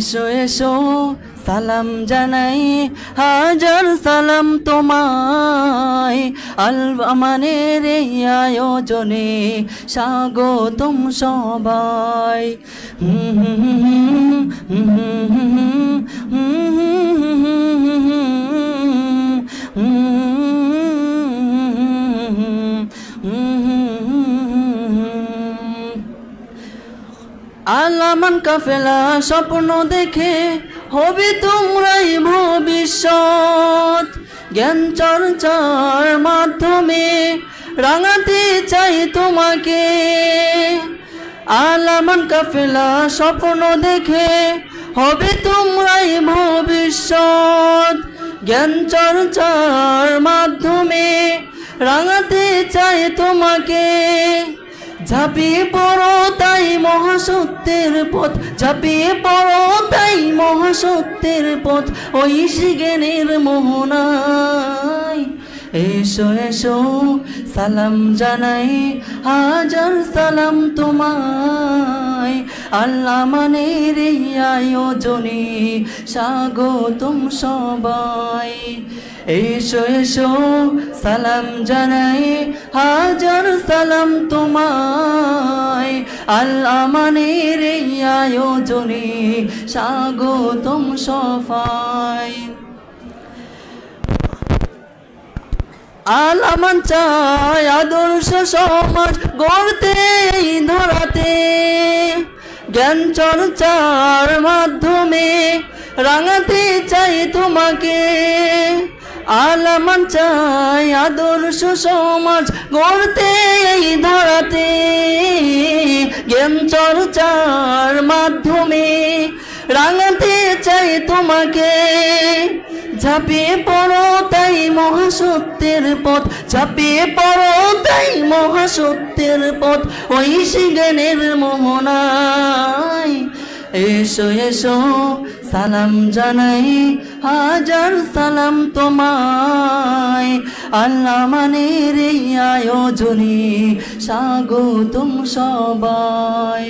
এসো এসো সালাম জানাই হাজার সালাম তোমায় আল আমানের এই আয়োজনে স্বাগতম সবাই আলামান কাফেলা স্বপ্ন দেখে হবে তোমরাই ভবিষ্যৎ জ্ঞান চর্চার মাধ্যমে রাঙাতে চাই তোমাকে আলামান কাফেলা স্বপ্ন দেখে হবে তোমরাই ভবিষ্যৎ জ্ঞান চর্চার মাধ্যমে রাঙাতে চাই তোমাকে ঝাঁপিয়ে পড়ো তাই মহাসত্যের পথ ঝাঁপিয়ে পড়ো তাই মহাসত্যের পথ ঐশী জ্ঞানের মোহনায় এসো এসো সালাম জানাই হাজার সালাম তোমায় আল্লাহ মানের এই আয়োজনে স্বাগতম সবাই এসো এসো সালাম জানাই হাজার সালাম তোমায় আল্লাহ মানের এই আয়োজনে স্বাগতম সবাই আলামান চাই আদর্শ সমাজ গড়তে এই ধরাতে জ্ঞান চর্চার মাধ্যমে রাঙাতে চাই তোমাকে আলামান চাই আদর্শ সমাজ গড়তে এই ধরাতে জ্ঞান চর্চার মাধ্যমে রাঙাতে চাই তোমাকে ঝাঁপিয়ে পড়ো তাই মহাসত্যের পথ ঝাঁপিয়ে পড়ো তাই মহাসত্যের পথ ঐশী জ্ঞানের মোহনায় এসো এসো সালাম জানাই হাজার সালাম তোমায় আল্লাহ মানের এই আয়োজনে স্বাগতম সবাই